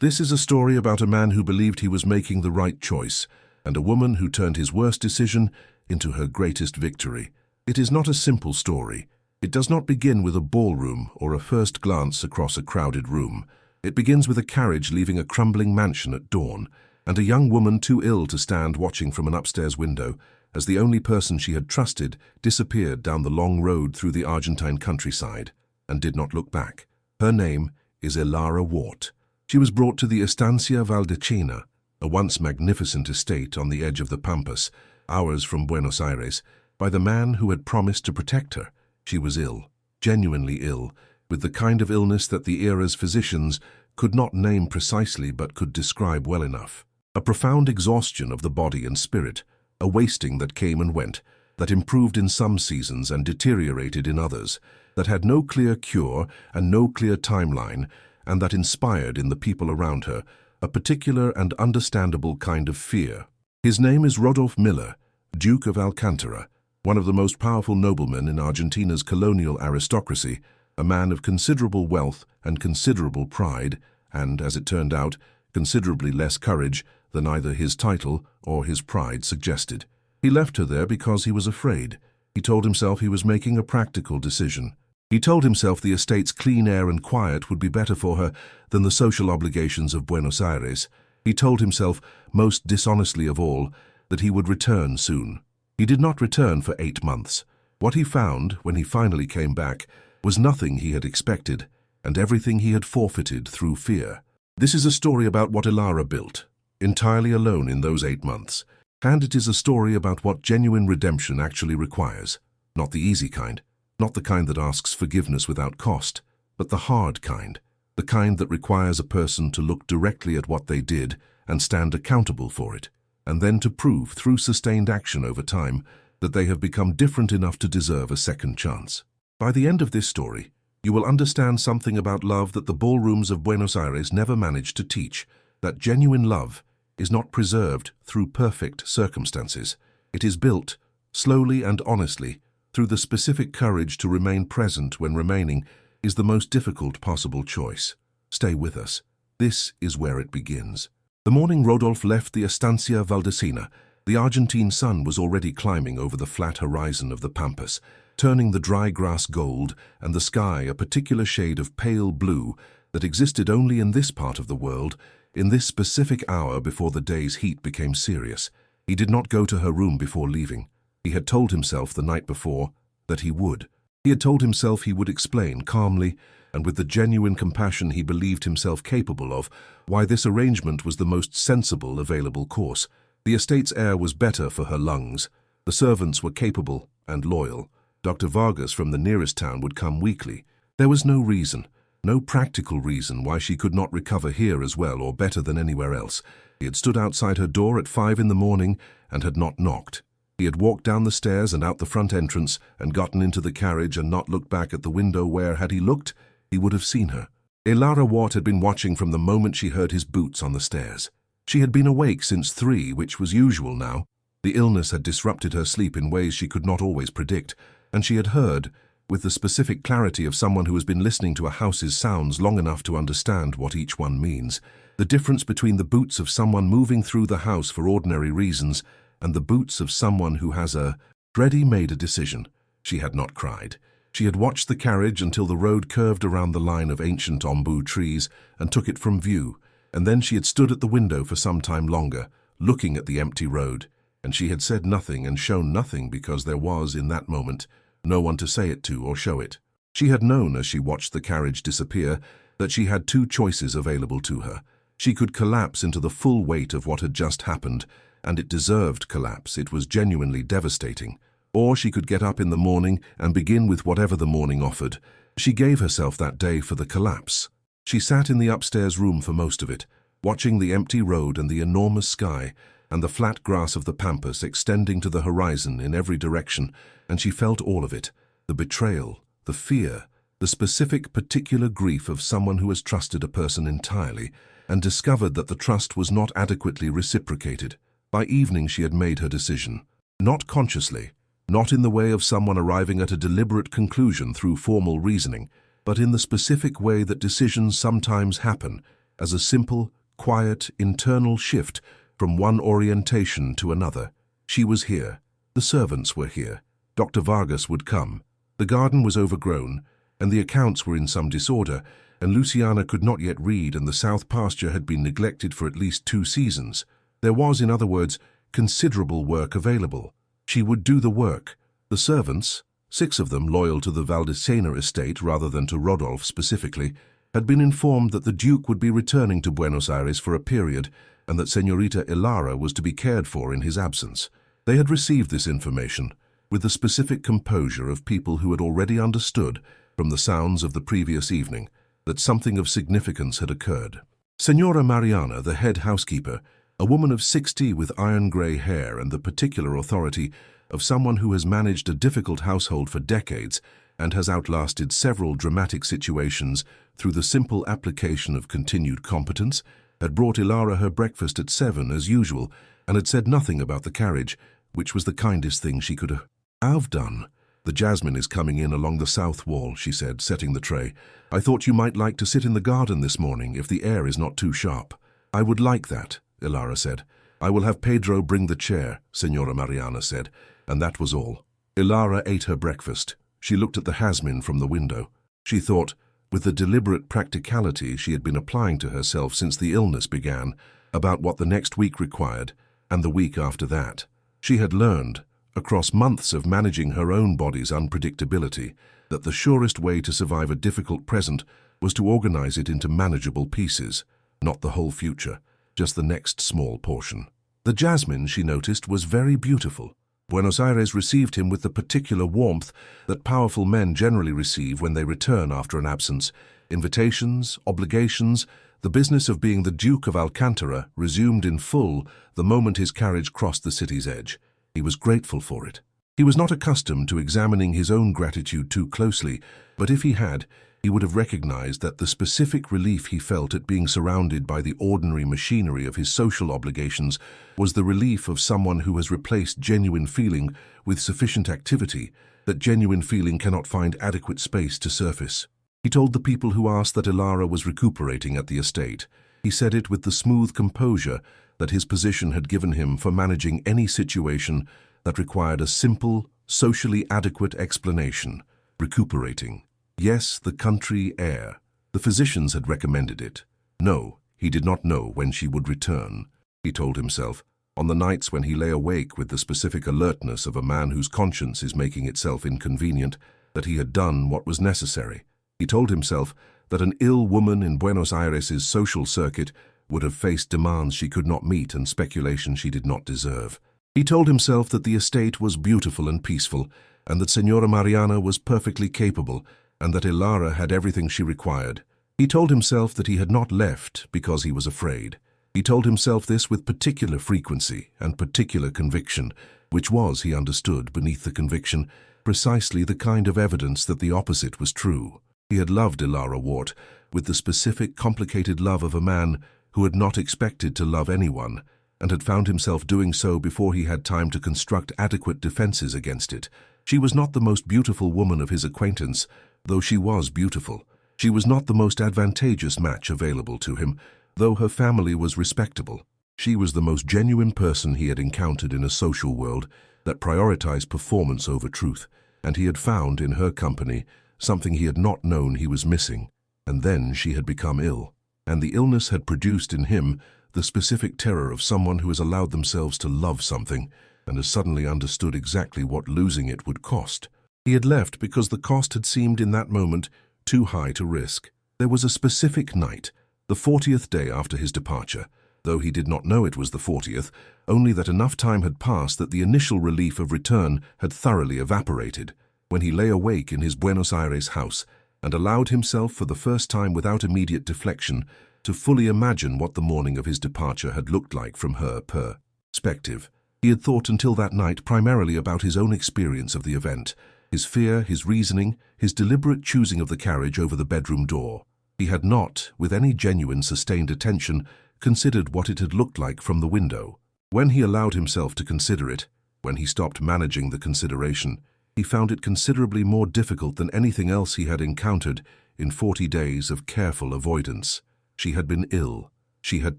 This is a story about a man who believed he was making the right choice, and a woman who turned his worst decision into her greatest victory. It is not a simple story. It does not begin with a ballroom or a first glance across a crowded room. It begins with a carriage leaving a crumbling mansion at dawn, and a young woman too ill to stand watching from an upstairs window as the only person she had trusted disappeared down the long road through the Argentine countryside and did not look back. Her name is Ailing Wart. She was brought to the Estancia Valdecina, a once magnificent estate on the edge of the Pampas, hours from Buenos Aires, by the man who had promised to protect her. She was ill, genuinely ill, with the kind of illness that the era's physicians could not name precisely but could describe well enough. A profound exhaustion of the body and spirit, a wasting that came and went, that improved in some seasons and deteriorated in others, that had no clear cure and no clear timeline, and that inspired in the people around her a particular and understandable kind of fear. His name is Rodolphe Miller, Duke of Alcantara, one of the most powerful noblemen in Argentina's colonial aristocracy, a man of considerable wealth and considerable pride, and, as it turned out, considerably less courage than either his title or his pride suggested. He left her there because he was afraid. He told himself he was making a practical decision. He told himself the estate's clean air and quiet would be better for her than the social obligations of Buenos Aires. He told himself, most dishonestly of all, that he would return soon. He did not return for 8 months. What he found, when he finally came back, was nothing he had expected, and everything he had forfeited through fear. This is a story about what Ailing built, entirely alone in those 8 months. And it is a story about what genuine redemption actually requires. Not the easy kind, not the kind that asks forgiveness without cost, but the hard kind, the kind that requires a person to look directly at what they did and stand accountable for it, and then to prove through sustained action over time that they have become different enough to deserve a second chance. By the end of this story, you will understand something about love that the ballrooms of Buenos Aires never managed to teach, that genuine love is not preserved through perfect circumstances. It is built, slowly and honestly, through the specific courage to remain present when remaining is the most difficult possible choice. Stay with us. This is where it begins. The morning Rodolphe left the Estancia Valdecina, the Argentine sun was already climbing over the flat horizon of the Pampas, turning the dry grass gold and the sky a particular shade of pale blue that existed only in this part of the world, in this specific hour before the day's heat became serious. He did not go to her room before leaving. He had told himself the night before that he would. He had told himself he would explain calmly and with the genuine compassion he believed himself capable of why this arrangement was the most sensible available course. The estate's air was better for her lungs. The servants were capable and loyal. Dr. Vargas from the nearest town would come weekly. There was no reason, no practical reason why she could not recover here as well or better than anywhere else. He had stood outside her door at 5 in the morning and had not knocked. He had walked down the stairs and out the front entrance and gotten into the carriage and not looked back at the window where, had he looked, he would have seen her. Ailing Wart had been watching from the moment she heard his boots on the stairs. She had been awake since 3, which was usual now. The illness had disrupted her sleep in ways she could not always predict, and she had heard, with the specific clarity of someone who has been listening to a house's sounds long enough to understand what each one means, the difference between the boots of someone moving through the house for ordinary reasons and the boots of someone who has already made a decision. She had not cried. She had watched the carriage until the road curved around the line of ancient ombu trees and took it from view, and then she had stood at the window for some time longer, looking at the empty road, and she had said nothing and shown nothing because there was, in that moment, no one to say it to or show it. She had known as she watched the carriage disappear that she had 2 choices available to her. She could collapse into the full weight of what had just happened, and it deserved collapse, it was genuinely devastating. Or she could get up in the morning and begin with whatever the morning offered. She gave herself that day for the collapse. She sat in the upstairs room for most of it, watching the empty road and the enormous sky, and the flat grass of the Pampas extending to the horizon in every direction, and she felt all of it, the betrayal, the fear, the specific particular grief of someone who has trusted a person entirely, and discovered that the trust was not adequately reciprocated. By evening she had made her decision, not consciously, not in the way of someone arriving at a deliberate conclusion through formal reasoning, but in the specific way that decisions sometimes happen, as a simple, quiet, internal shift from one orientation to another. She was here. The servants were here. Dr. Vargas would come. The garden was overgrown, and the accounts were in some disorder, and Luciana could not yet read, and the south pasture had been neglected for at least 2 seasons. There was, in other words, considerable work available. She would do the work. The servants, 6 of them loyal to the Valdecena estate rather than to Rodolphe specifically, had been informed that the Duke would be returning to Buenos Aires for a period and that Señorita Ilara was to be cared for in his absence. They had received this information with the specific composure of people who had already understood, from the sounds of the previous evening, that something of significance had occurred. Señora Mariana, the head housekeeper, a woman of 60 with iron-grey hair and the particular authority of someone who has managed a difficult household for decades and has outlasted several dramatic situations through the simple application of continued competence, had brought Ilara her breakfast at 7 as usual and had said nothing about the carriage, which was the kindest thing she could have done. "The jasmine is coming in along the south wall," she said, setting the tray. "I thought you might like to sit in the garden this morning if the air is not too sharp." "I would like that," Ilara said. "I will have Pedro bring the chair," Señora Mariana said, and that was all. Ilara ate her breakfast. She looked at the jasmine from the window. She thought, with the deliberate practicality she had been applying to herself since the illness began, about what the next week required, and the week after that. She had learned, across months of managing her own body's unpredictability, that the surest way to survive a difficult present was to organize it into manageable pieces, not the whole future, just the next small portion. The jasmine, she noticed, was very beautiful. Buenos Aires received him with the particular warmth that powerful men generally receive when they return after an absence. Invitations, obligations, the business of being the Duke of Alcantara resumed in full the moment his carriage crossed the city's edge. He was grateful for it. He was not accustomed to examining his own gratitude too closely, but if he had, he would have recognized that the specific relief he felt at being surrounded by the ordinary machinery of his social obligations was the relief of someone who has replaced genuine feeling with sufficient activity, that genuine feeling cannot find adequate space to surface. He told the people who asked that Ilara was recuperating at the estate. He said it with the smooth composure that his position had given him for managing any situation that required a simple, socially adequate explanation. Recuperating. Yes, the country air. The physicians had recommended it. No, he did not know when she would return. He told himself, on the nights when he lay awake with the specific alertness of a man whose conscience is making itself inconvenient, that he had done what was necessary. He told himself that an ill woman in Buenos Aires's social circuit would have faced demands she could not meet and speculation she did not deserve. He told himself that the estate was beautiful and peaceful, and that Señora Mariana was perfectly capable, and that Ilara had everything she required. He told himself that he had not left because he was afraid. He told himself this with particular frequency and particular conviction, which was, he understood, beneath the conviction, precisely the kind of evidence that the opposite was true. He had loved Ilara Wart with the specific, complicated love of a man who had not expected to love anyone, and had found himself doing so before he had time to construct adequate defenses against it. She was not the most beautiful woman of his acquaintance, though she was beautiful. She was not the most advantageous match available to him, though her family was respectable. She was the most genuine person he had encountered in a social world that prioritized performance over truth, and he had found in her company something he had not known he was missing. And then she had become ill, and the illness had produced in him the specific terror of someone who has allowed themselves to love something and has suddenly understood exactly what losing it would cost. He had left because the cost had seemed in that moment too high to risk. There was a specific night, the 40th day after his departure, though he did not know it was the 40th, only that enough time had passed that the initial relief of return had thoroughly evaporated, when he lay awake in his Buenos Aires house and allowed himself for the first time without immediate deflection to fully imagine what the morning of his departure had looked like from her perspective. He had thought until that night primarily about his own experience of the event, his fear, his reasoning, his deliberate choosing of the carriage over the bedroom door. He had not, with any genuine sustained attention, considered what it had looked like from the window. When he allowed himself to consider it, when he stopped managing the consideration, he found it considerably more difficult than anything else he had encountered in 40 days of careful avoidance. She had been ill. She had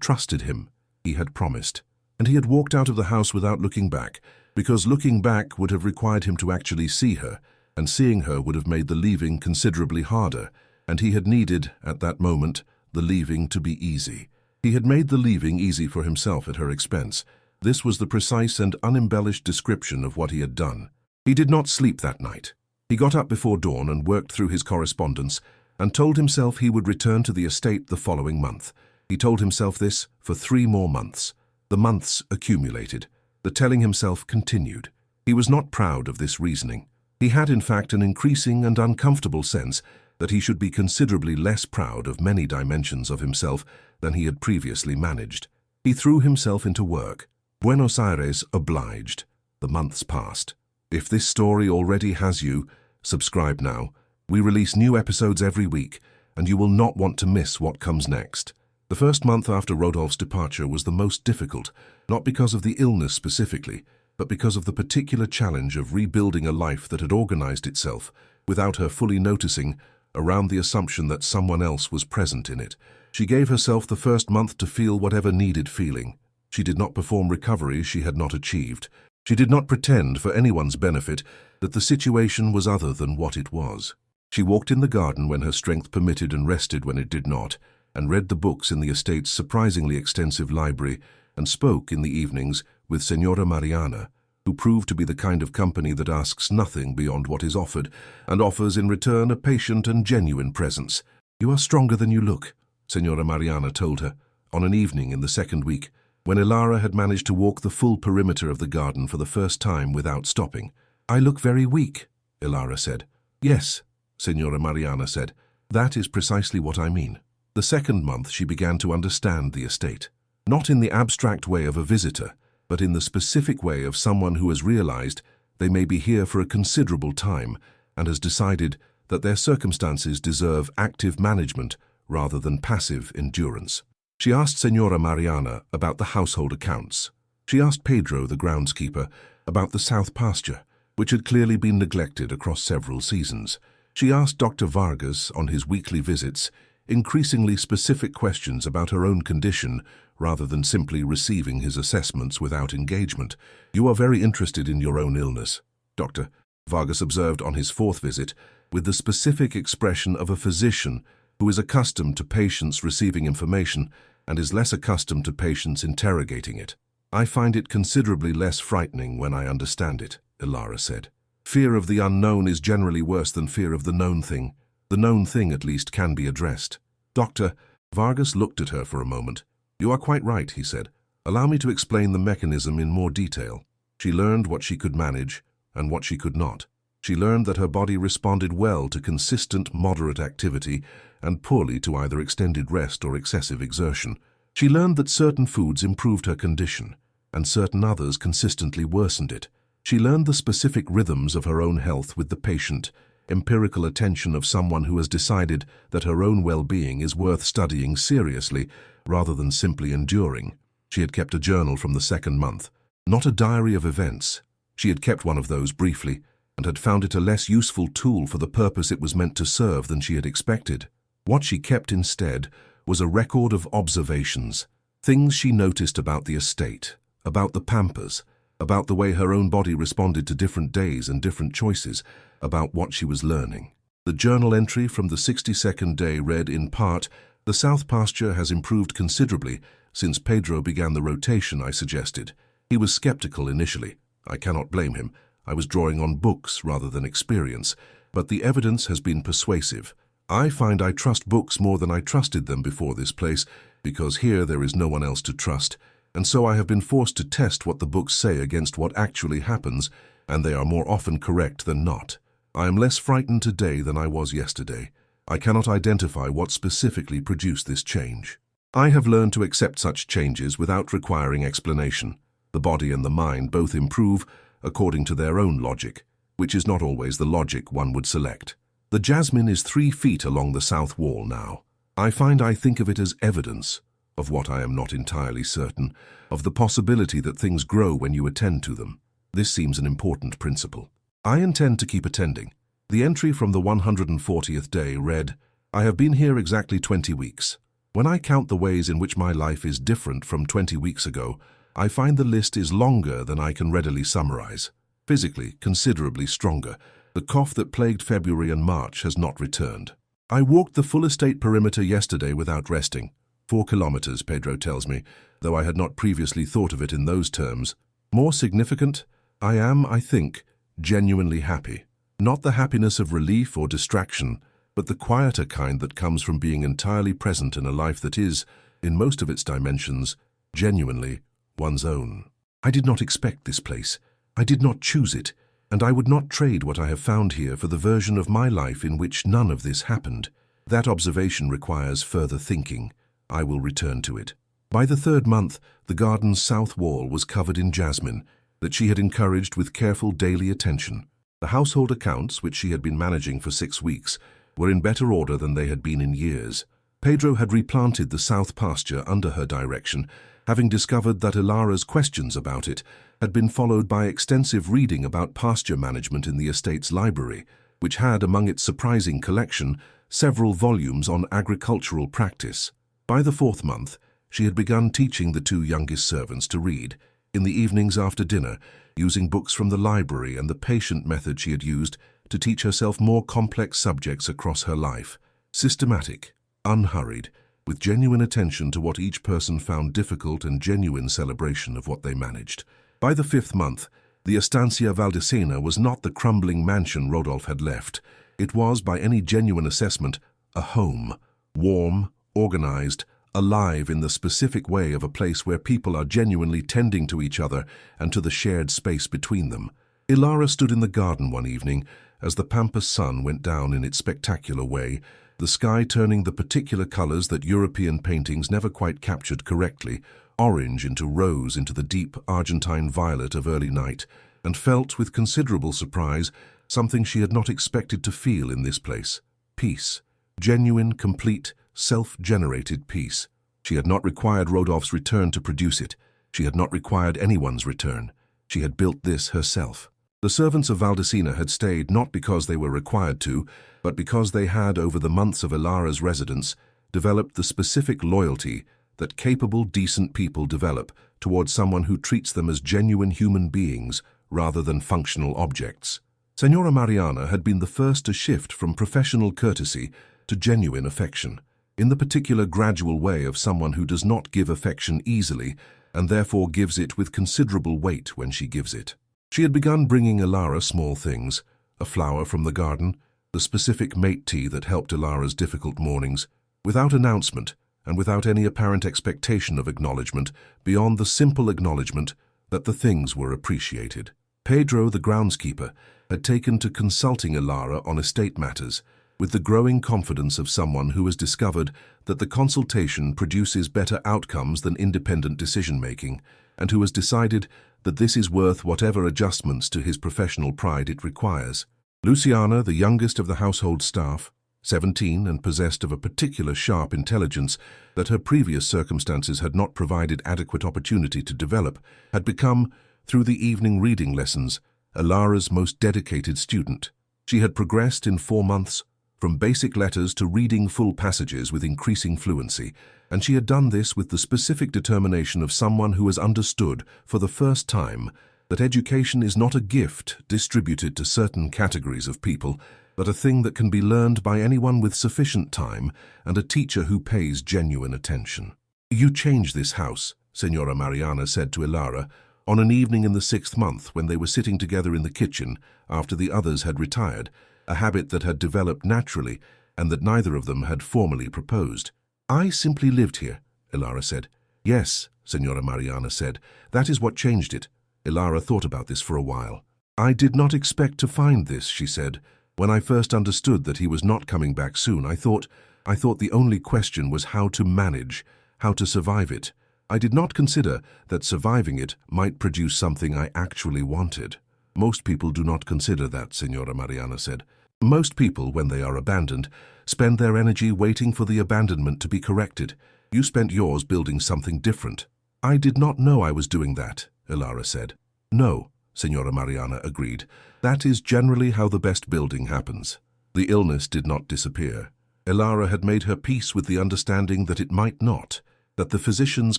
trusted him. He had promised. And he had walked out of the house without looking back, because looking back would have required him to actually see her, and seeing her would have made the leaving considerably harder, and he had needed, at that moment, the leaving to be easy. He had made the leaving easy for himself at her expense. This was the precise and unembellished description of what he had done. He did not sleep that night. He got up before dawn and worked through his correspondence and told himself he would return to the estate the following month. He told himself this for 3 more months. The months accumulated. The telling himself continued. He was not proud of this reasoning. He had in fact an increasing and uncomfortable sense that he should be considerably less proud of many dimensions of himself than he had previously managed. He threw himself into work. Buenos Aires obliged. The months passed. If this story already has you, subscribe now. We release new episodes every week, and you will not want to miss what comes next. The first month after Rodolphe's departure was the most difficult, not because of the illness specifically, but because of the particular challenge of rebuilding a life that had organized itself, without her fully noticing, around the assumption that someone else was present in it. She gave herself the first month to feel whatever needed feeling. She did not perform recovery she had not achieved. She did not pretend, for anyone's benefit, that the situation was other than what it was. She walked in the garden when her strength permitted and rested when it did not, and read the books in the estate's surprisingly extensive library, and spoke in the evenings with Senora Mariana, who proved to be the kind of company that asks nothing beyond what is offered, and offers in return a patient and genuine presence. "You are stronger than you look," Senora Mariana told her, on an evening in the second week, when Ilara had managed to walk the full perimeter of the garden for the first time without stopping. "I look very weak," Ilara said. "Yes," Senora Mariana said. "That is precisely what I mean." The second month she began to understand the estate. Not in the abstract way of a visitor, but in the specific way of someone who has realized they may be here for a considerable time and has decided that their circumstances deserve active management rather than passive endurance. She asked Senora Mariana about the household accounts. She asked Pedro, the groundskeeper, about the south pasture, which had clearly been neglected across several seasons. She asked Dr. Vargas on his weekly visits increasingly specific questions about her own condition rather than simply receiving his assessments without engagement. "You are very interested in your own illness," Dr. Vargas observed on his 4th visit, with the specific expression of a physician who is accustomed to patients receiving information and is less accustomed to patients interrogating it. "I find it considerably less frightening when I understand it," Ilara said. "Fear of the unknown is generally worse than fear of the known thing. The known thing, at least, can be addressed." Dr. Vargas looked at her for a moment. "You are quite right," he said. "Allow me to explain the mechanism in more detail." She learned what she could manage and what she could not. She learned that her body responded well to consistent, moderate activity and poorly to either extended rest or excessive exertion. She learned that certain foods improved her condition and certain others consistently worsened it. She learned the specific rhythms of her own health with the patient, empirical attention of someone who has decided that her own well-being is worth studying seriously rather than simply enduring. She had kept a journal from the second month, not a diary of events. She had kept one of those briefly and had found it a less useful tool for the purpose it was meant to serve than she had expected. What she kept instead was a record of observations, things she noticed about the estate, about the Pampas, about the way her own body responded to different days and different choices, about what she was learning. The journal entry from the 62nd day read in part, "The south pasture has improved considerably since Pedro began the rotation I suggested. He was skeptical initially. I cannot blame him. I was drawing on books rather than experience, but the evidence has been persuasive. I find I trust books more than I trusted them before this place, because here there is no one else to trust, and so I have been forced to test what the books say against what actually happens, and they are more often correct than not. I am less frightened today than I was yesterday. I cannot identify what specifically produced this change. I have learned to accept such changes without requiring explanation. The body and the mind both improve according to their own logic, which is not always the logic one would select. The jasmine is 3 feet along the south wall now. I think of it as evidence of what I am not entirely certain, of the possibility that things grow when you attend to them. This seems an important principle. I intend to keep attending. The entry from the 140th day read, "I have been here exactly 20 weeks. When I count the ways in which my life is different from 20 weeks ago, I find the list is longer than I can readily summarize. Physically, considerably stronger. The cough that plagued February and March has not returned. I walked the full estate perimeter yesterday without resting. 4 kilometers, Pedro tells me, though I had not previously thought of it in those terms. More significant, I am, I think, genuinely happy. Not the happiness of relief or distraction, but the quieter kind that comes from being entirely present in a life that is, in most of its dimensions, genuinely one's own. I did not expect this place. I did not choose it, and I would not trade what I have found here for the version of my life in which none of this happened. That observation requires further thinking. I will return to it. By the 3rd month, the garden's south wall was covered in jasmine that she had encouraged with careful daily attention. The household accounts, which she had been managing for 6 weeks, were in better order than they had been in years. Pedro had replanted the south pasture under her direction, having discovered that Ilara's questions about it had been followed by extensive reading about pasture management in the estate's library, which had, among its surprising collection, several volumes on agricultural practice. By the 4th month, she had begun teaching the 2 youngest servants to read, in the evenings after dinner, using books from the library and the patient method she had used to teach herself more complex subjects across her life. Systematic, unhurried, with genuine attention to what each person found difficult and genuine celebration of what they managed. By the 5th month, the Estancia Valdesina was not the crumbling mansion Rodolphe had left. It was, by any genuine assessment, a home, warm, organized, alive in the specific way of a place where people are genuinely tending to each other and to the shared space between them. Ilara stood in the garden one evening as the pampas sun went down in its spectacular way, the sky turning the particular colors that European paintings never quite captured correctly, orange into rose into the deep Argentine violet of early night, and felt with considerable surprise something she had not expected to feel in this place. Peace. Genuine, complete, self-generated peace. She had not required Rodolphe's return to produce it. She had not required anyone's return. She had built this herself. The servants of Valdesina had stayed not because they were required to, but because they had, over the months of Ilara's residence, developed the specific loyalty that capable, decent people develop towards someone who treats them as genuine human beings rather than functional objects. Senora Mariana had been the first to shift from professional courtesy to genuine affection, in the particular gradual way of someone who does not give affection easily and therefore gives it with considerable weight when she gives it. She had begun bringing Ilara small things, a flower from the garden, the specific mate tea that helped Ilara's difficult mornings, without announcement and without any apparent expectation of acknowledgement beyond the simple acknowledgement that the things were appreciated. Pedro, the groundskeeper, had taken to consulting Ilara on estate matters, with the growing confidence of someone who has discovered that the consultation produces better outcomes than independent decision-making, and who has decided that this is worth whatever adjustments to his professional pride it requires. Luciana, the youngest of the household staff, 17 and possessed of a particular sharp intelligence that her previous circumstances had not provided adequate opportunity to develop, had become, through the evening reading lessons, Ilara's most dedicated student. She had progressed in 4 months from basic letters to reading full passages with increasing fluency, and she had done this with the specific determination of someone who has understood, for the first time, that education is not a gift distributed to certain categories of people, but a thing that can be learned by anyone with sufficient time and a teacher who pays genuine attention. "You change this house," Senora Mariana said to Ilara, on an evening in the 6th month when they were sitting together in the kitchen after the others had retired, a habit that had developed naturally and that neither of them had formally proposed. "I simply lived here," Ilara said. "Yes," Senora Mariana said, "that is what changed it." Ilara thought about this for a while. "I did not expect to find this," she said. "When I first understood that he was not coming back soon, I thought the only question was how to manage, how to survive it. I did not consider that surviving it might produce something I actually wanted." "Most people do not consider that," Senora Mariana said. "Most people, when they are abandoned, spend their energy waiting for the abandonment to be corrected. You spent yours building something different." "I did not know I was doing that," Ilara said. "No," Senora Mariana agreed. "That is generally how the best building happens." The illness did not disappear. Elara had made her peace with the understanding that it might not, that the physician's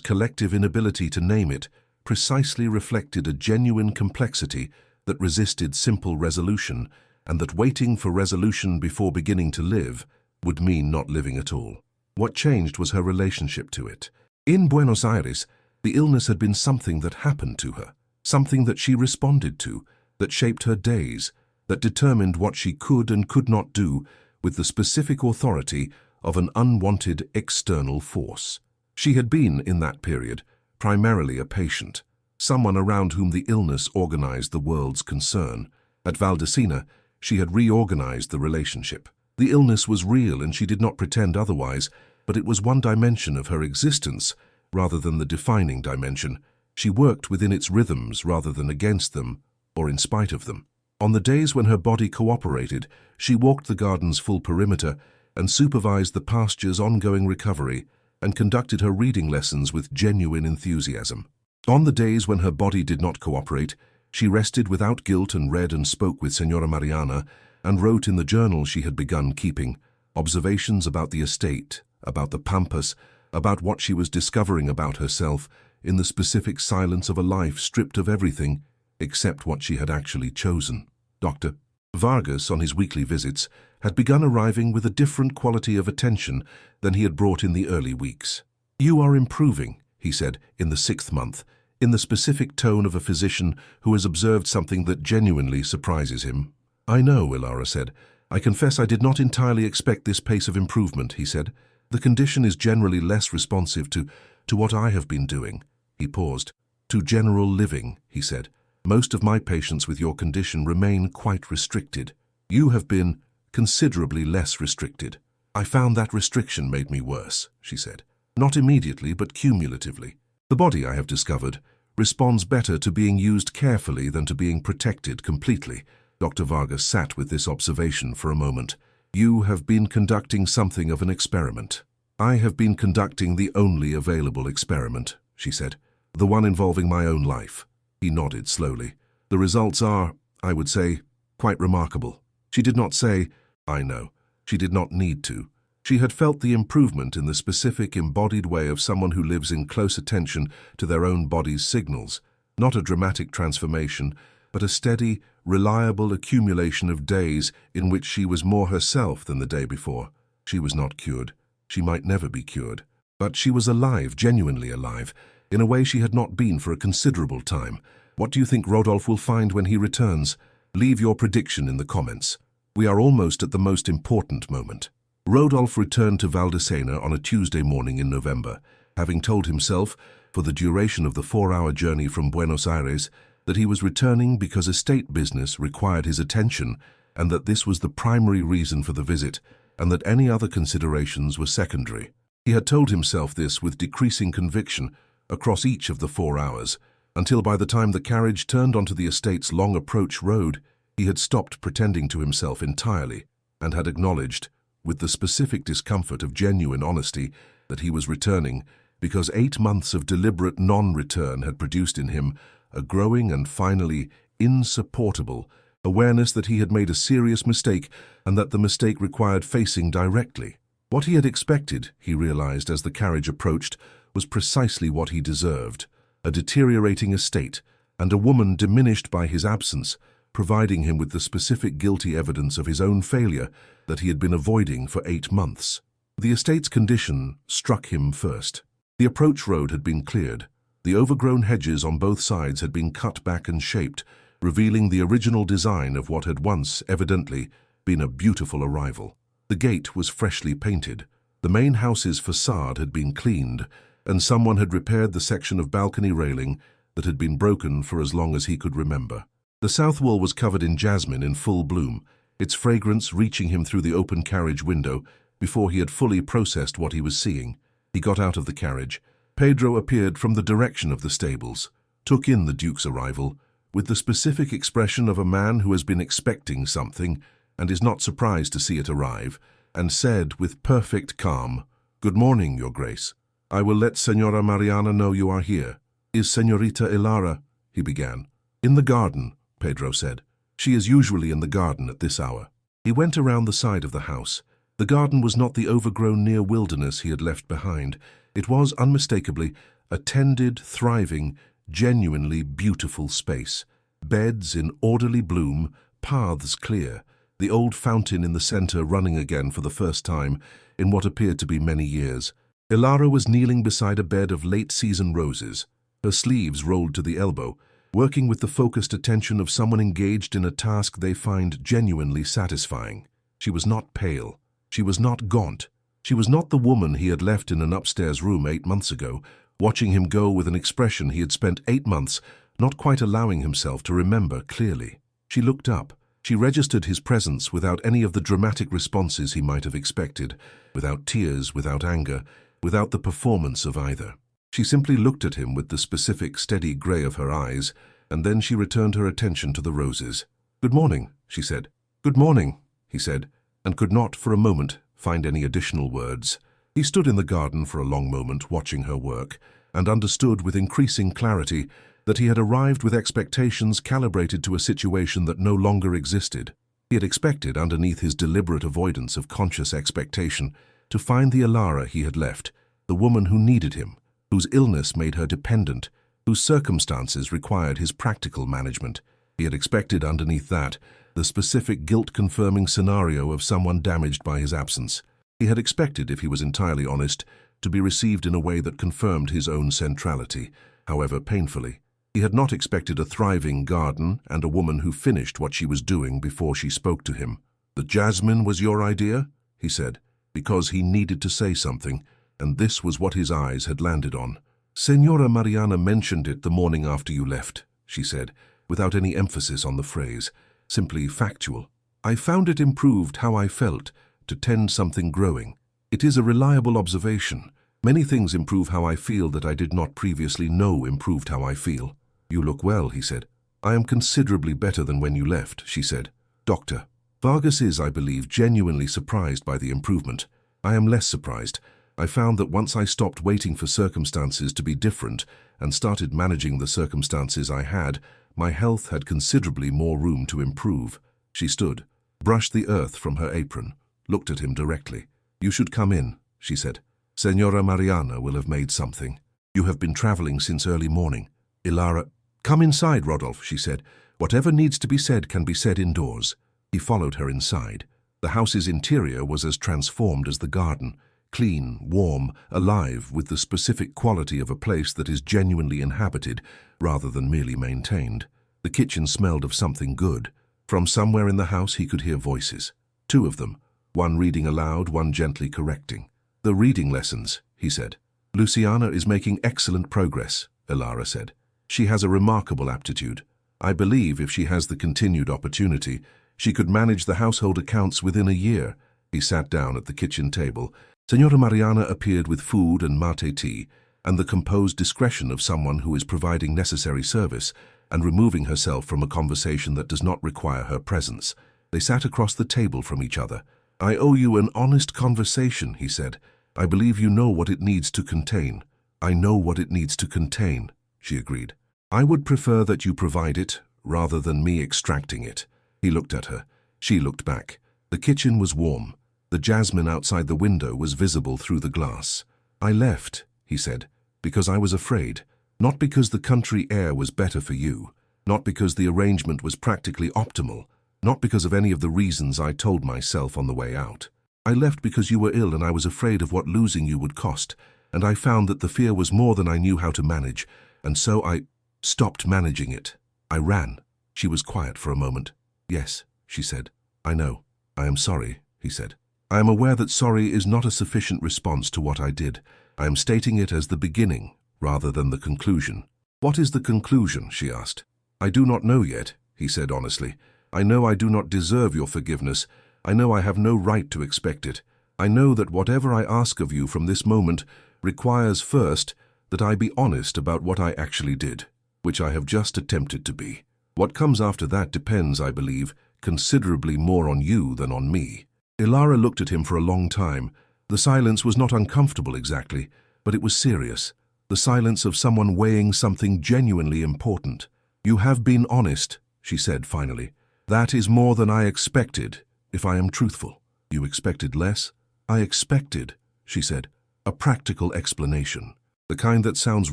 collective inability to name it precisely reflected a genuine complexity that resisted simple resolution, and that waiting for resolution before beginning to live would mean not living at all. What changed was her relationship to it. In Buenos Aires, the illness had been something that happened to her, something that she responded to, that shaped her days, that determined what she could and could not do with the specific authority of an unwanted external force. She had been, in that period, primarily a patient, someone around whom the illness organized the world's concern. At Valdecina, she had reorganized the relationship. The illness was real and she did not pretend otherwise, but it was one dimension of her existence rather than the defining dimension. She worked within its rhythms rather than against them or in spite of them. On the days when her body cooperated, she walked the garden's full perimeter and supervised the pasture's ongoing recovery and conducted her reading lessons with genuine enthusiasm. On the days when her body did not cooperate, she rested without guilt and read and spoke with Señora Mariana and wrote in the journal she had begun keeping observations about the estate, about the pampas, about what she was discovering about herself in the specific silence of a life stripped of everything except what she had actually chosen. Dr. Vargas, on his weekly visits, had begun arriving with a different quality of attention than he had brought in the early weeks. "You are improving," he said, in the 6th month, in the specific tone of a physician who has observed something that genuinely surprises him. "I know," Elara said. "I confess I did not entirely expect this pace of improvement," he said. "The condition is generally less responsive to what I have been doing." He paused. "To general living," he said. "Most of my patients with your condition remain quite restricted. You have been considerably less restricted." "I found that restriction made me worse," she said. "Not immediately, but cumulatively. The body, I have discovered, responds better to being used carefully than to being protected completely." Dr. Vargas sat with this observation for a moment. "You have been conducting something of an experiment." "I have been conducting the only available experiment," she said. "The one involving my own life." He nodded slowly. "The results are, I would say, quite remarkable." She did not say, "I know." She did not need to. She had felt the improvement in the specific embodied way of someone who lives in close attention to their own body's signals. Not a dramatic transformation, but a steady, reliable accumulation of days in which she was more herself than the day before. She was not cured. She might never be cured. But she was alive, genuinely alive, in a way she had not been for a considerable time. What do you think Rodolphe will find when he returns? Leave your prediction in the comments. We are almost at the most important moment. Rodolphe returned to Valdecina on a Tuesday morning in November, having told himself, for the duration of the 4-hour journey from Buenos Aires, that he was returning because estate business required his attention and that this was the primary reason for the visit and that any other considerations were secondary. He had told himself this with decreasing conviction across each of the 4 hours, until by the time the carriage turned onto the estate's long approach road, he had stopped pretending to himself entirely and had acknowledged, with the specific discomfort of genuine honesty, that he was returning because 8 months of deliberate non-return had produced in him a growing and finally insupportable awareness that he had made a serious mistake and that the mistake required facing directly. What he had expected, he realized as the carriage approached, was precisely what he deserved: a deteriorating estate and a woman diminished by his absence, providing him with the specific guilty evidence of his own failure that he had been avoiding for 8 months. The estate's condition struck him first. The approach road had been cleared. The overgrown hedges on both sides had been cut back and shaped, revealing the original design of what had once, evidently, been a beautiful arrival. The gate was freshly painted. The main house's facade had been cleaned, and someone had repaired the section of balcony railing that had been broken for as long as he could remember. The south wall was covered in jasmine in full bloom, its fragrance reaching him through the open carriage window before he had fully processed what he was seeing. He got out of the carriage. Pedro appeared from the direction of the stables, took in the Duke's arrival, with the specific expression of a man who has been expecting something and is not surprised to see it arrive, and said with perfect calm, "Good morning, Your Grace. I will let Señora Mariana know you are here." "Is Señorita Elara?" he began. "In the garden," Pedro said. "She is usually in the garden at this hour." He went around the side of the house, The garden was not the overgrown near wilderness he had left behind. It was, unmistakably, a tended, thriving, genuinely beautiful space. Beds in orderly bloom, paths clear, the old fountain in the center running again for the first time in what appeared to be many years. Ilara was kneeling beside a bed of late-season roses, her sleeves rolled to the elbow, working with the focused attention of someone engaged in a task they find genuinely satisfying. She was not pale. She was not gaunt. She was not the woman he had left in an upstairs room 8 months ago, watching him go with an expression he had spent 8 months not quite allowing himself to remember clearly. She looked up. She registered his presence without any of the dramatic responses he might have expected, without tears, without anger, without the performance of either. She simply looked at him with the specific, steady grey of her eyes, and then she returned her attention to the roses. "Good morning," she said. "Good morning," he said, and could not, for a moment, find any additional words. He stood in the garden for a long moment, watching her work, and understood with increasing clarity that he had arrived with expectations calibrated to a situation that no longer existed. He had expected, underneath his deliberate avoidance of conscious expectation, to find the Ilara he had left, the woman who needed him, whose illness made her dependent, whose circumstances required his practical management. He had expected, underneath that, the specific guilt-confirming scenario of someone damaged by his absence. He had expected, if he was entirely honest, to be received in a way that confirmed his own centrality, however painfully. He had not expected a thriving garden and a woman who finished what she was doing before she spoke to him. "The jasmine was your idea?" he said, because he needed to say something, and this was what his eyes had landed on. "Senora Mariana mentioned it the morning after you left," she said, without any emphasis on the phrase, simply factual. "I found it improved how I felt, to tend something growing. It is a reliable observation. Many things improve how I feel that I did not previously know improved how I feel." "You look well," he said. "I am considerably better than when you left," she said. "Doctor." Vargas is, I believe, genuinely surprised by the improvement. I am less surprised. I found that once I stopped waiting for circumstances to be different and started managing the circumstances I had, my health had considerably more room to improve. She stood, brushed the earth from her apron, looked at him directly. "You should come in," she said. "Senora Mariana will have made something. You have been traveling since early morning." Ilara, "Come inside, Rodolphe," she said. "Whatever needs to be said can be said indoors." He followed her inside. The house's interior was as transformed as the garden, clean, warm, alive, with the specific quality of a place that is genuinely inhabited rather than merely maintained. The kitchen smelled of something good. From somewhere in the house he could hear voices. 2 of them, one reading aloud, one gently correcting. "The reading lessons," he said. "Luciana is making excellent progress," Ilara said. "She has a remarkable aptitude. I believe if she has the continued opportunity, she could manage the household accounts within a year." He sat down at the kitchen table. Senora Mariana appeared with food and mate tea, and the composed discretion of someone who is providing necessary service and removing herself from a conversation that does not require her presence. They sat across the table from each other. "I owe you an honest conversation," he said. "I believe you know what it needs to contain." "I know what it needs to contain," she agreed. "I would prefer that you provide it, rather than me extracting it." He looked at her. She looked back. The kitchen was warm. The jasmine outside the window was visible through the glass. "I left," he said, "because I was afraid. Not because the country air was better for you. Not because the arrangement was practically optimal. Not because of any of the reasons I told myself on the way out. I left because you were ill and I was afraid of what losing you would cost, and I found that the fear was more than I knew how to manage, and so I stopped managing it. I ran." She was quiet for a moment. "Yes," she said. "I know. I am sorry," he said. "I am aware that sorry is not a sufficient response to what I did. I am stating it as the beginning, rather than the conclusion." "What is the conclusion?" she asked. "I do not know yet," he said honestly. "I know I do not deserve your forgiveness. I know I have no right to expect it. I know that whatever I ask of you from this moment requires first that I be honest about what I actually did, which I have just attempted to be. What comes after that depends, I believe, considerably more on you than on me." Ilara looked at him for a long time. The silence was not uncomfortable exactly, but it was serious. The silence of someone weighing something genuinely important. "You have been honest," she said finally. "That is more than I expected, if I am truthful. You expected less? I expected, she said, a practical explanation, the kind that sounds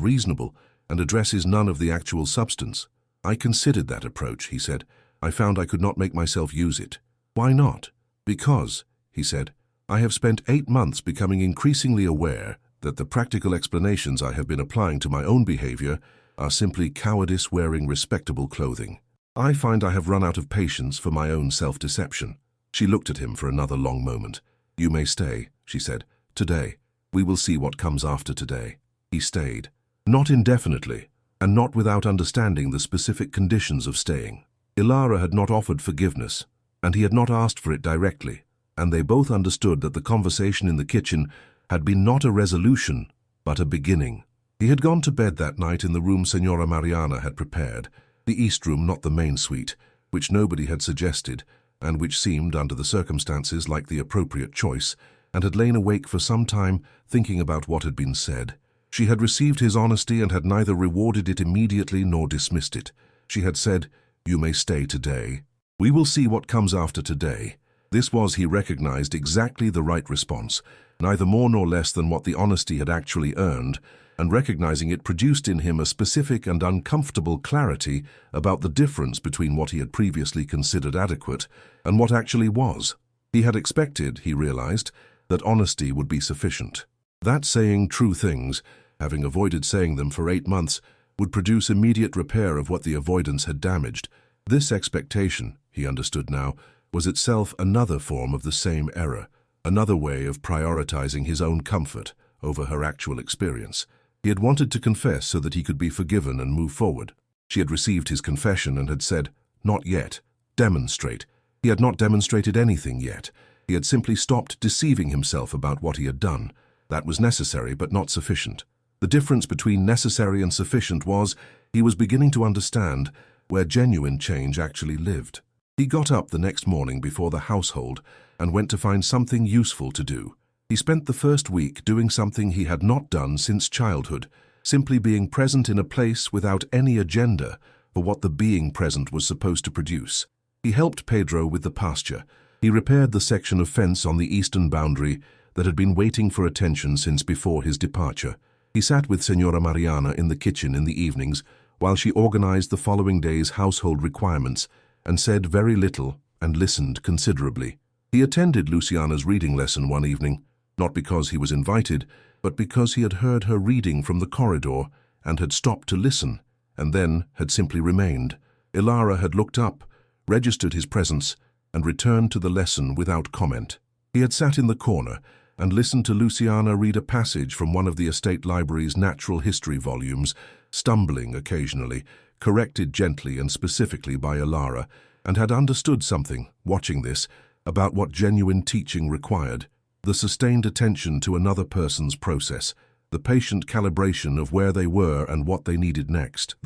reasonable and addresses none of the actual substance. I considered that approach, he said. I found I could not make myself use it. Why not? Because, he said, I have spent 8 months becoming increasingly aware that the practical explanations I have been applying to my own behavior are simply cowardice wearing respectable clothing. I find I have run out of patience for my own self-deception. She looked at him for another long moment. You may stay, she said. Today. We will see what comes after today. He stayed. Not indefinitely, and not without understanding the specific conditions of staying. Ilara had not offered forgiveness, and he had not asked for it directly, and they both understood that the conversation in the kitchen had been not a resolution, but a beginning. He had gone to bed that night in the room Senora Mariana had prepared, the east room, not the main suite, which nobody had suggested, and which seemed, under the circumstances, like the appropriate choice, and had lain awake for some time thinking about what had been said. She had received his honesty and had neither rewarded it immediately nor dismissed it. She had said, "You may stay today. We will see what comes after today." This was, he recognized, exactly the right response, neither more nor less than what the honesty had actually earned, and recognizing it produced in him a specific and uncomfortable clarity about the difference between what he had previously considered adequate and what actually was. He had expected, he realized, that honesty would be sufficient. That saying true things, having avoided saying them for 8 months, would produce immediate repair of what the avoidance had damaged. This expectation, he understood now, was itself another form of the same error, another way of prioritizing his own comfort over her actual experience. He had wanted to confess so that he could be forgiven and move forward. She had received his confession and had said, "Not yet. Demonstrate." He had not demonstrated anything yet. He had simply stopped deceiving himself about what he had done. That was necessary, but not sufficient. The difference between necessary and sufficient was, he was beginning to understand, where genuine change actually lived. He got up the next morning before the household and went to find something useful to do. He spent the first week doing something he had not done since childhood, simply being present in a place without any agenda for what the being present was supposed to produce. He helped Pedro with the pasture. He repaired the section of fence on the eastern boundary that had been waiting for attention since before his departure. He sat with Senora Mariana in the kitchen in the evenings while she organized the following day's household requirements and said very little and listened considerably. He attended Luciana's reading lesson one evening, not because he was invited, but because he had heard her reading from the corridor and had stopped to listen, and then had simply remained. Ilara had looked up, registered his presence, and returned to the lesson without comment. He had sat in the corner and listened to Luciana read a passage from one of the estate library's natural history volumes, stumbling occasionally, corrected gently and specifically by Ilara, and had understood something, watching this, about what genuine teaching required. The sustained attention to another person's process, the patient calibration of where they were and what they needed next,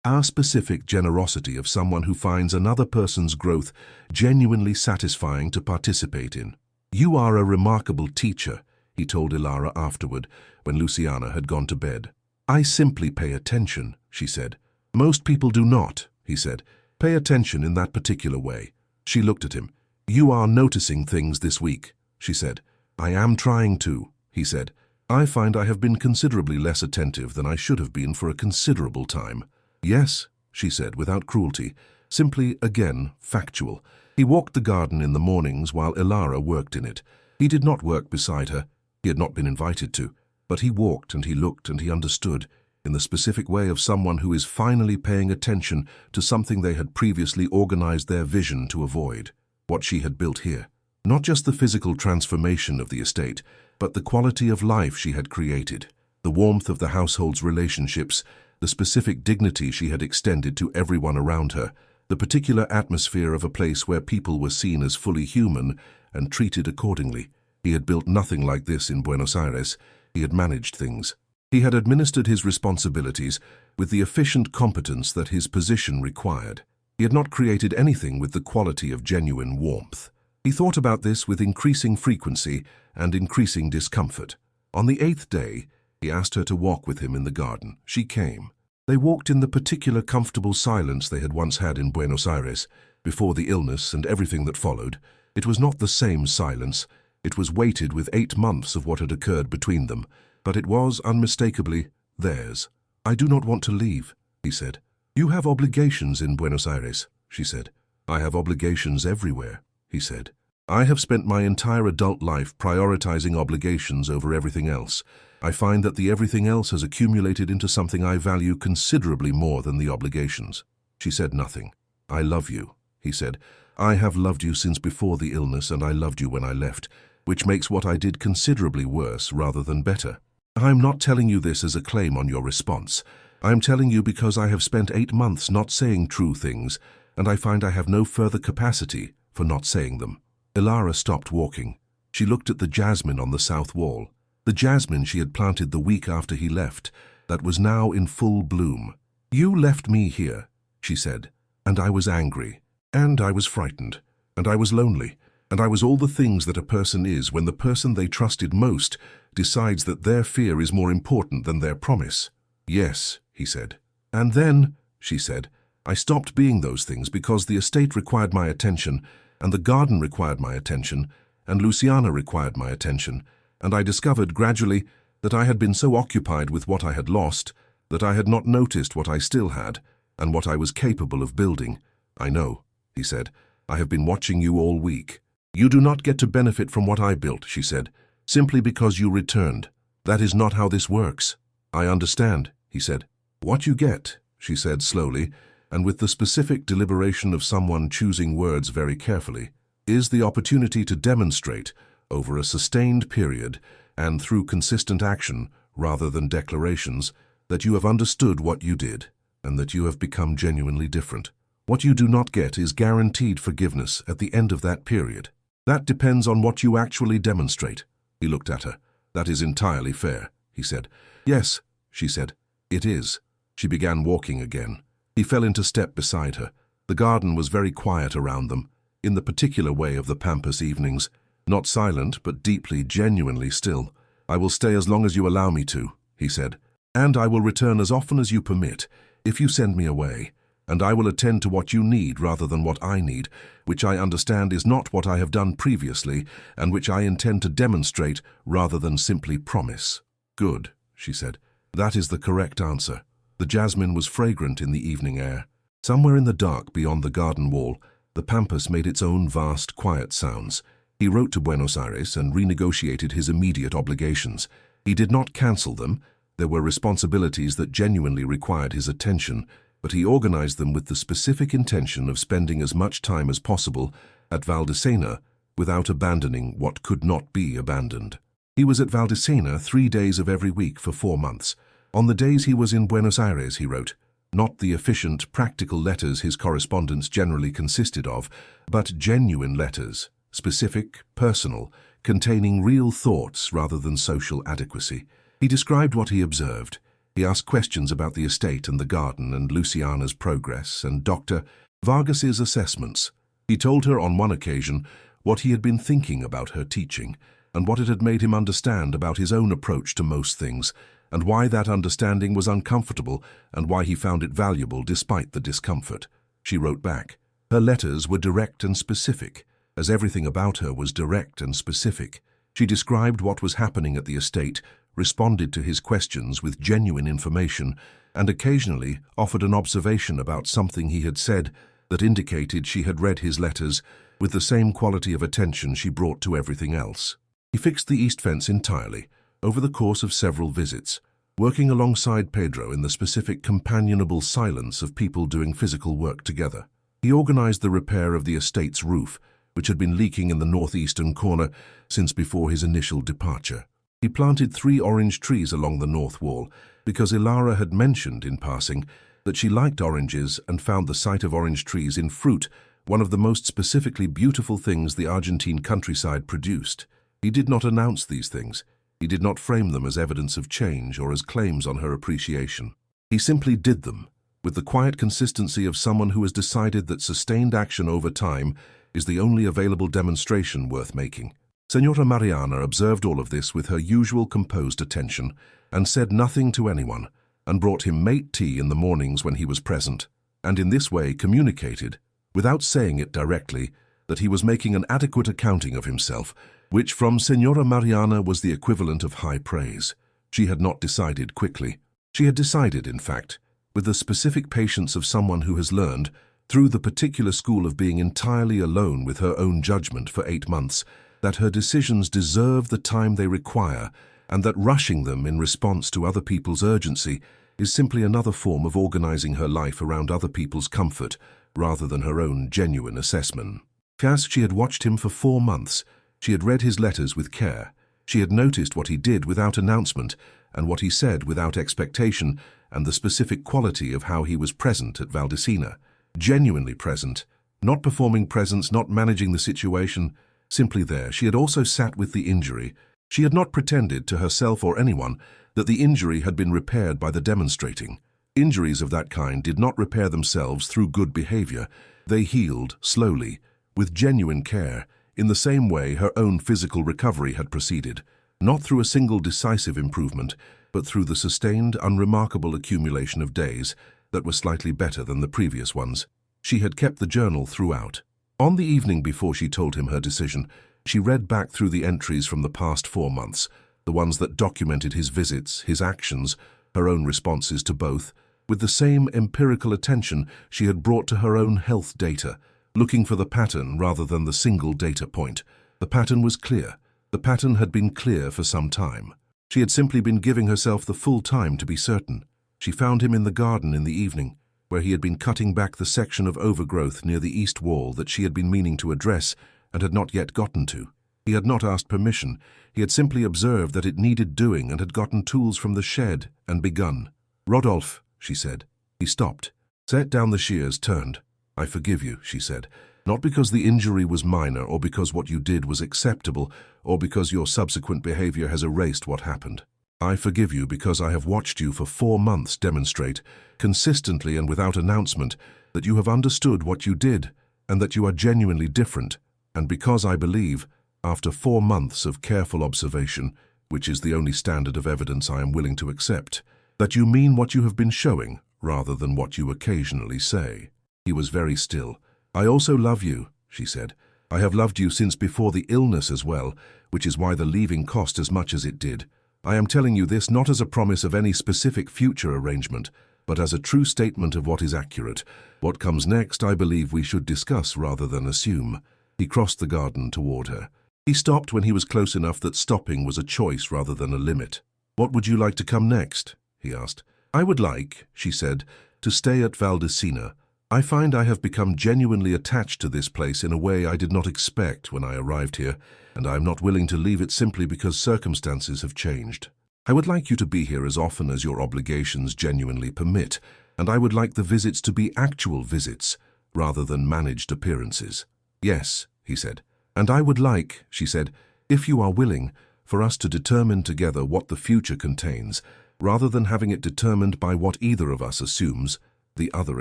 our specific generosity of someone who finds another person's growth genuinely satisfying to participate in. "You are a remarkable teacher," he told Ilara afterward, when Luciana had gone to bed. "I simply pay attention," she said. "Most people do not," he said. "Pay attention in that particular way." She looked at him. "You are noticing things this week," she said. "I am trying to," he said. "I find I have been considerably less attentive than I should have been for a considerable time." "Yes," she said without cruelty, simply, again, factual. He walked the garden in the mornings while Ilara worked in it. He did not work beside her. He had not been invited to. But he walked and he looked and he understood, in the specific way of someone who is finally paying attention to something they had previously organized their vision to avoid, what she had built here. Not just the physical transformation of the estate, but the quality of life she had created, the warmth of the household's relationships, the specific dignity she had extended to everyone around her, the particular atmosphere of a place where people were seen as fully human and treated accordingly. He had built nothing like this in Buenos Aires. He had managed things. He had administered his responsibilities with the efficient competence that his position required. He had not created anything with the quality of genuine warmth. He thought about this with increasing frequency and increasing discomfort. On the 8th day, he asked her to walk with him in the garden. She came. They walked in the particular comfortable silence they had once had in Buenos Aires, before the illness and everything that followed, It was not the same silence. It was weighted with 8 months of what had occurred between them, but it was unmistakably theirs. "I do not want to leave," he said. "You have obligations in Buenos Aires," she said. "I have obligations everywhere," he said. "I have spent my entire adult life prioritizing obligations over everything else. I find that the everything else has accumulated into something I value considerably more than the obligations." She said nothing. "I love you," he said. "I have loved you since before the illness, and I loved you when I left, which makes what I did considerably worse rather than better. I'm not telling you this as a claim on your response. I'm telling you because I have spent 8 months not saying true things, and I find I have no further capacity for not saying them." Ilara stopped walking. She looked at the jasmine on the south wall, the jasmine she had planted the week after he left, that was now in full bloom. "You left me here," she said, "and I was angry, and I was frightened, and I was lonely, and I was all the things that a person is when the person they trusted most decides that their fear is more important than their promise." "Yes," he said. "And then," she said, "I stopped being those things because the estate required my attention, and the garden required my attention, and Luciana required my attention, and I discovered gradually that I had been so occupied with what I had lost that I had not noticed what I still had and what I was capable of building." "I know," he said. "I have been watching you all week." "You do not get to benefit from what I built," she said, "simply because you returned. That is not how this works." "I understand," he said. "What you get," she said slowly, and with the specific deliberation of someone choosing words very carefully, "is the opportunity to demonstrate, over a sustained period and through consistent action rather than declarations, that you have understood what you did and that you have become genuinely different. What you do not get is guaranteed forgiveness at the end of that period. That depends on what you actually demonstrate." He looked at her. "That is entirely fair," he said. "Yes," she said. "It is." She began walking again. He fell into step beside her. The garden was very quiet around them, in the particular way of the Pampas evenings, not silent but deeply, genuinely still. "I will stay as long as you allow me to," he said, "and I will return as often as you permit, if you send me away, and I will attend to what you need rather than what I need, which I understand is not what I have done previously, and which I intend to demonstrate rather than simply promise." "Good," she said. "That is the correct answer." The jasmine was fragrant in the evening air. Somewhere in the dark beyond the garden wall, the Pampas made its own vast, quiet sounds. He wrote to Buenos Aires and renegotiated his immediate obligations. He did not cancel them. There were responsibilities that genuinely required his attention, but he organized them with the specific intention of spending as much time as possible at Valdecena without abandoning what could not be abandoned. He was at Valdecena 3 days of every week for 4 months. On the days he was in Buenos Aires, he wrote, not the efficient, practical letters his correspondence generally consisted of, but genuine letters, specific, personal, containing real thoughts rather than social adequacy. He described what he observed. He asked questions about the estate and the garden and Luciana's progress and Dr. Vargas's assessments. He told her on one occasion what he had been thinking about her teaching and what it had made him understand about his own approach to most things, and why that understanding was uncomfortable and why he found it valuable despite the discomfort. She wrote back. Her letters were direct and specific, as everything about her was direct and specific. She described what was happening at the estate, responded to his questions with genuine information, and occasionally offered an observation about something he had said that indicated she had read his letters with the same quality of attention she brought to everything else. He fixed the east fence entirely, over the course of several visits, working alongside Pedro in the specific companionable silence of people doing physical work together. He organized the repair of the estate's roof, which had been leaking in the northeastern corner since before his initial departure. He planted 3 orange trees along the north wall because Ilara had mentioned in passing that she liked oranges and found the sight of orange trees in fruit one of the most specifically beautiful things the Argentine countryside produced. He did not announce these things. He did not frame them as evidence of change or as claims on her appreciation. He simply did them, with the quiet consistency of someone who has decided that sustained action over time is the only available demonstration worth making. Senora Mariana observed all of this with her usual composed attention and said nothing to anyone, and brought him mate tea in the mornings when he was present, and in this way communicated, without saying it directly, that he was making an adequate accounting of himself, which from Senora Mariana was the equivalent of high praise. She had not decided quickly. She had decided, in fact, with the specific patience of someone who has learned, through the particular school of being entirely alone with her own judgment for 8 months, that her decisions deserve the time they require, and that rushing them in response to other people's urgency is simply another form of organizing her life around other people's comfort rather than her own genuine assessment. As she had watched him for 4 months, she had read his letters with care, she had noticed what he did without announcement and what he said without expectation, and the specific quality of how he was present at Valdecina. Genuinely present, not performing presence, not managing the situation, simply there. She had also sat with the injury. She had not pretended to herself or anyone that the injury had been repaired by the demonstrating. Injuries of that kind did not repair themselves through good behavior. They healed slowly, with genuine care, in the same way her own physical recovery had proceeded, not through a single decisive improvement, but through the sustained, unremarkable accumulation of days that were slightly better than the previous ones. She had kept the journal throughout. On the evening before she told him her decision, she read back through the entries from the past 4 months, the ones that documented his visits, his actions, her own responses to both, with the same empirical attention she had brought to her own health data, looking for the pattern rather than the single data point. The pattern was clear. The pattern had been clear for some time. She had simply been giving herself the full time to be certain. She found him in the garden in the evening, where he had been cutting back the section of overgrowth near the east wall that she had been meaning to address and had not yet gotten to. He had not asked permission. He had simply observed that it needed doing and had gotten tools from the shed and begun. "Rodolphe," she said. He stopped, set down the shears, turned. "I forgive you," she said, "not because the injury was minor or because what you did was acceptable or because your subsequent behavior has erased what happened. I forgive you because I have watched you for 4 months demonstrate, consistently and without announcement, that you have understood what you did and that you are genuinely different, and because I believe, after 4 months of careful observation, which is the only standard of evidence I am willing to accept, that you mean what you have been showing rather than what you occasionally say." He was very still. "I also love you," she said. "I have loved you since before the illness as well, which is why the leaving cost as much as it did. I am telling you this not as a promise of any specific future arrangement, but as a true statement of what is accurate. What comes next, I believe we should discuss rather than assume." He crossed the garden toward her. He stopped when he was close enough that stopping was a choice rather than a limit. "What would you like to come next?" he asked. "I would like," she said, "to stay at Valdecina. I find I have become genuinely attached to this place in a way I did not expect when I arrived here, and I am not willing to leave it simply because circumstances have changed. I would like you to be here as often as your obligations genuinely permit, and I would like the visits to be actual visits, rather than managed appearances." "Yes," he said. "And I would like," she said, "if you are willing, for us to determine together what the future contains, rather than having it determined by what either of us assumes the other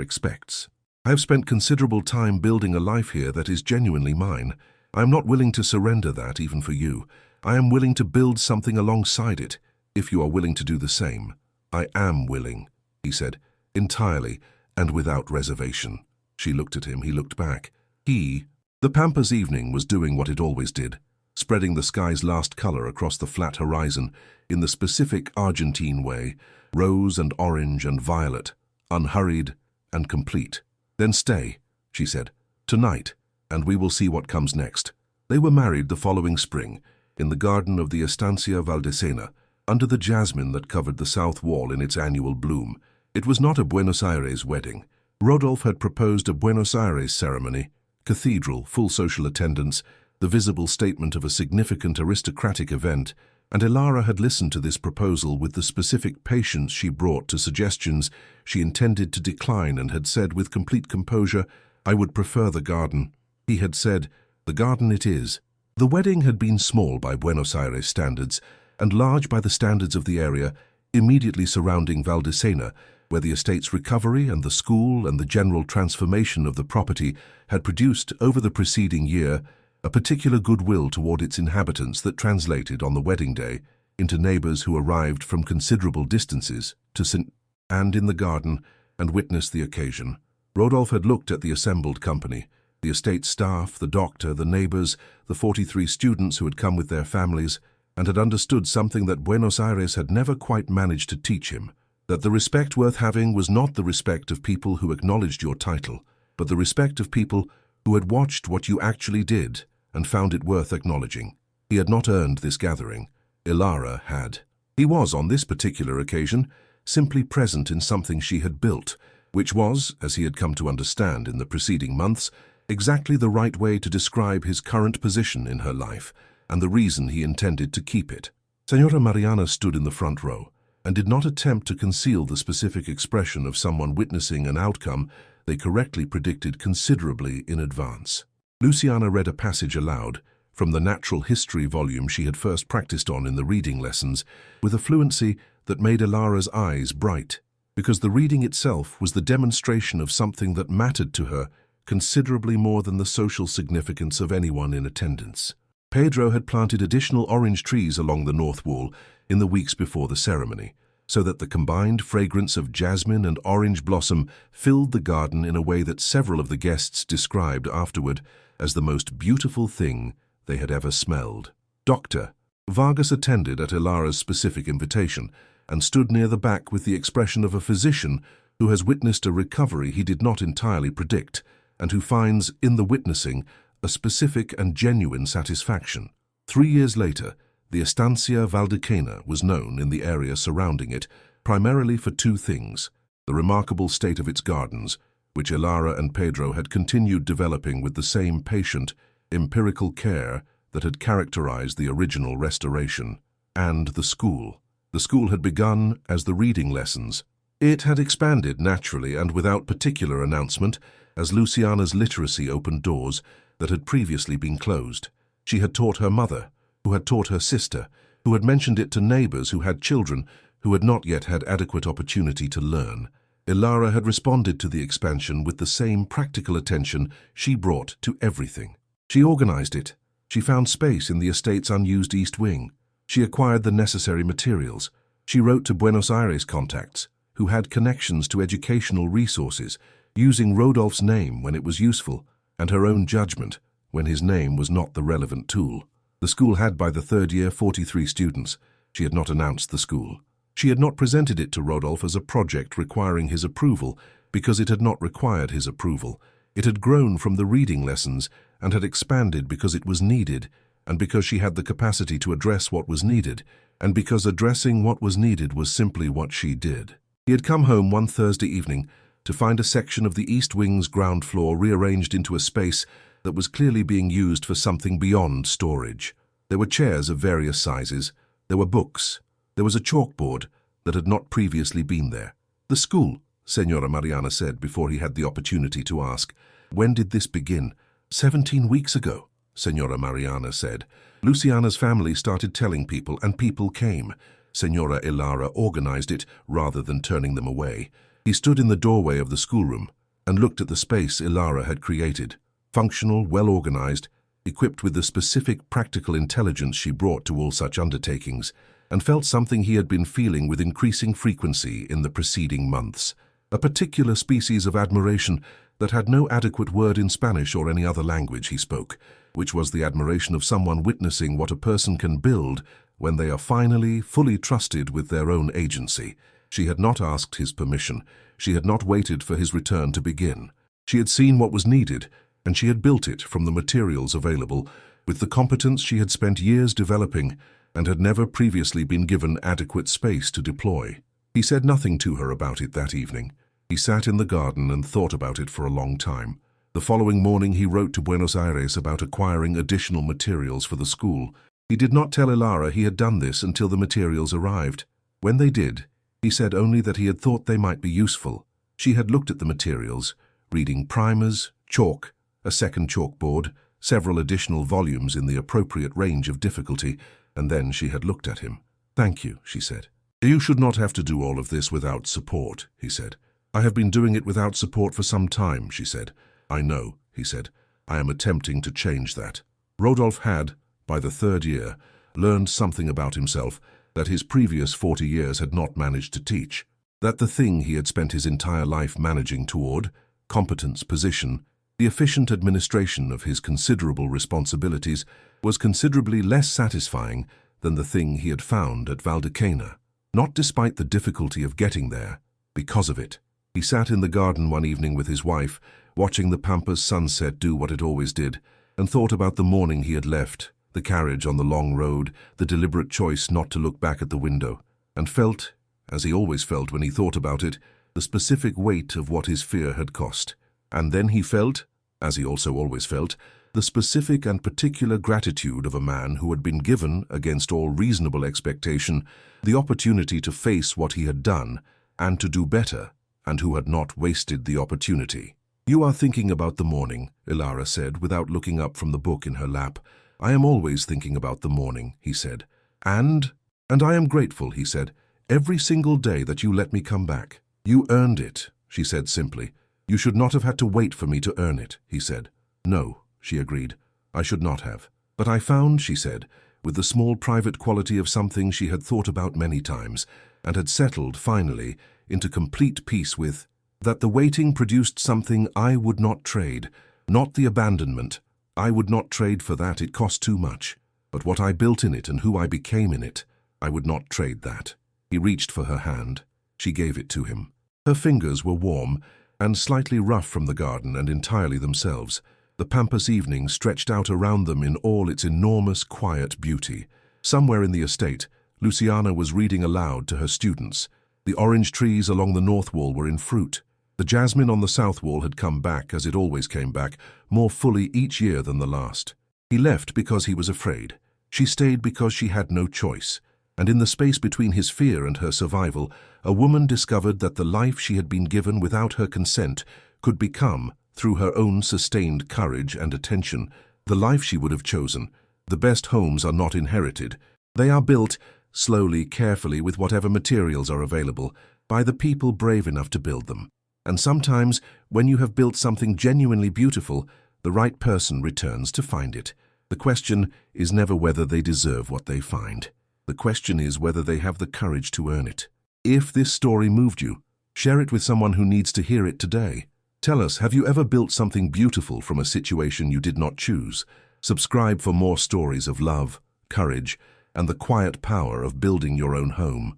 expects. I have spent considerable time building a life here that is genuinely mine. I am not willing to surrender that even for you. I am willing to build something alongside it, if you are willing to do the same." "I am willing," he said, entirely and without reservation. She looked at him, he looked back. The Pampas evening was doing what it always did, spreading the sky's last color across the flat horizon in the specific Argentine way, rose and orange and violet, unhurried and complete. "Then stay," she said, "tonight, and we will see what comes next." They were married the following spring, in the garden of the Estancia Valdecina, under the jasmine that covered the south wall in its annual bloom. It was not a Buenos Aires wedding. Rodolphe had proposed a Buenos Aires ceremony, cathedral, full social attendance, the visible statement of a significant aristocratic event, and Elara had listened to this proposal with the specific patience she brought to suggestions she intended to decline, and had said with complete composure, "I would prefer the garden." He had said, "The garden it is." The wedding had been small by Buenos Aires standards, and large by the standards of the area immediately surrounding Valdecina, where the estate's recovery and the school and the general transformation of the property had produced over the preceding year a particular goodwill toward its inhabitants that translated on the wedding day into neighbors who arrived from considerable distances to and in the garden and witnessed the occasion. Rodolphe had looked at the assembled company, The estate staff, the doctor, the neighbors, the 43 students who had come with their families and had understood something that Buenos Aires had never quite managed to teach him, that the respect worth having was not the respect of people who acknowledged your title, but the respect of people who had watched what you actually did and found it worth acknowledging. He had not earned this gathering. Ilara had. He was, on this particular occasion, simply present in something she had built, which was, as he had come to understand in the preceding months, exactly the right way to describe his current position in her life, and the reason he intended to keep it. Senora Mariana stood in the front row, and did not attempt to conceal the specific expression of someone witnessing an outcome they correctly predicted considerably in advance. Luciana read a passage aloud, from the natural history volume she had first practiced on in the reading lessons, with a fluency that made Ilara's eyes bright, because the reading itself was the demonstration of something that mattered to her considerably more than the social significance of anyone in attendance. Pedro had planted additional orange trees along the north wall in the weeks before the ceremony, so that the combined fragrance of jasmine and orange blossom filled the garden in a way that several of the guests described afterward as the most beautiful thing they had ever smelled. Dr. Vargas attended at Ilara's specific invitation and stood near the back with the expression of a physician who has witnessed a recovery he did not entirely predict and who finds, in the witnessing, a specific and genuine satisfaction. 3 years later, the Estancia Valdequena was known in the area surrounding it primarily for two things: the remarkable state of its gardens, which Ilara and Pedro had continued developing with the same patient, empirical care that had characterized the original restoration, and the school. The school had begun as the reading lessons. It had expanded naturally and without particular announcement as Luciana's literacy opened doors that had previously been closed. She had taught her mother, who had taught her sister, who had mentioned it to neighbors who had children who had not yet had adequate opportunity to learn. Ilara had responded to the expansion with the same practical attention she brought to everything. She organized it. She found space in the estate's unused east wing. She acquired the necessary materials. She wrote to Buenos Aires contacts, who had connections to educational resources, using Rodolf's name when it was useful, and her own judgment when his name was not the relevant tool. The school had by the third year 43 students. She had not announced the school. She had not presented it to Rodolf as a project requiring his approval because it had not required his approval. It had grown from the reading lessons and had expanded because it was needed, and because she had the capacity to address what was needed, and because addressing what was needed was simply what she did. He had come home one Thursday evening to find a section of the East Wing's ground floor rearranged into a space that was clearly being used for something beyond storage. There were chairs of various sizes. There were books. There was a chalkboard that had not previously been there. "The school," Senora Mariana said before he had the opportunity to ask. "When did this begin?" 17 weeks ago, Senora Mariana said. Luciana's family started telling people, and people came. Senora Ilara organized it rather than turning them away. He stood in the doorway of the schoolroom and looked at the space Ilara had created. Functional, well-organized, equipped with the specific practical intelligence she brought to all such undertakings, and felt something he had been feeling with increasing frequency in the preceding months. A particular species of admiration that had no adequate word in Spanish or any other language he spoke, which was the admiration of someone witnessing what a person can build when they are finally fully trusted with their own agency. She had not asked his permission. She had not waited for his return to begin. She had seen what was needed, and she had built it from the materials available, with the competence she had spent years developing and had never previously been given adequate space to deploy. He said nothing to her about it that evening. He sat in the garden and thought about it for a long time. The following morning he wrote to Buenos Aires about acquiring additional materials for the school. He did not tell Ilara he had done this until the materials arrived. When they did, he said only that he had thought they might be useful. She had looked at the materials, reading primers, chalk, a second chalkboard, several additional volumes in the appropriate range of difficulty, and then she had looked at him. "Thank you," she said. "You should not have to do all of this without support," he said. "I have been doing it without support for some time," she said. "I know," he said. "I am attempting to change that." Rodolf had, by the third year, learned something about himself that his previous 40 years had not managed to teach. That the thing he had spent his entire life managing toward, competence, position, The efficient administration of his considerable responsibilities was considerably less satisfying than the thing he had found at Valdequena. Not despite the difficulty of getting there, because of it. He sat in the garden one evening with his wife, watching the Pampas sunset do what it always did, and thought about the morning he had left, the carriage on the long road, the deliberate choice not to look back at the window, and felt, as he always felt when he thought about it, the specific weight of what his fear had cost. And then he felt, as he also always felt, the specific and particular gratitude of a man who had been given, against all reasonable expectation, the opportunity to face what he had done and to do better, and who had not wasted the opportunity. "You are thinking about the morning," Ilara said, without looking up from the book in her lap. "I am always thinking about the morning," he said. And I am grateful," he said, "every single day that you let me come back." "You earned it," she said simply. "You should not have had to wait for me to earn it," he said. "No," she agreed, "I should not have. But I found," she said, with the small private quality of something she had thought about many times, and had settled, finally, into complete peace with, that the waiting produced something I would not trade, not the abandonment. I would not trade for that, it cost too much. But what I built in it and who I became in it, I would not trade that. He reached for her hand. She gave it to him. Her fingers were warm and slightly rough from the garden and entirely themselves. The Pampas evening stretched out around them in all its enormous, quiet beauty. Somewhere in the estate, Luciana was reading aloud to her students. The orange trees along the north wall were in fruit. The jasmine on the south wall had come back, as it always came back, more fully each year than the last. He left because he was afraid. She stayed because she had no choice. And in the space between his fear and her survival, a woman discovered that the life she had been given without her consent could become, through her own sustained courage and attention, the life she would have chosen. The best homes are not inherited. They are built, slowly, carefully, with whatever materials are available, by the people brave enough to build them. And sometimes, when you have built something genuinely beautiful, the right person returns to find it. The question is never whether they deserve what they find. The question is whether they have the courage to earn it. If this story moved you, share it with someone who needs to hear it today. Tell us, have you ever built something beautiful from a situation you did not choose? Subscribe for more stories of love, courage, and the quiet power of building your own home.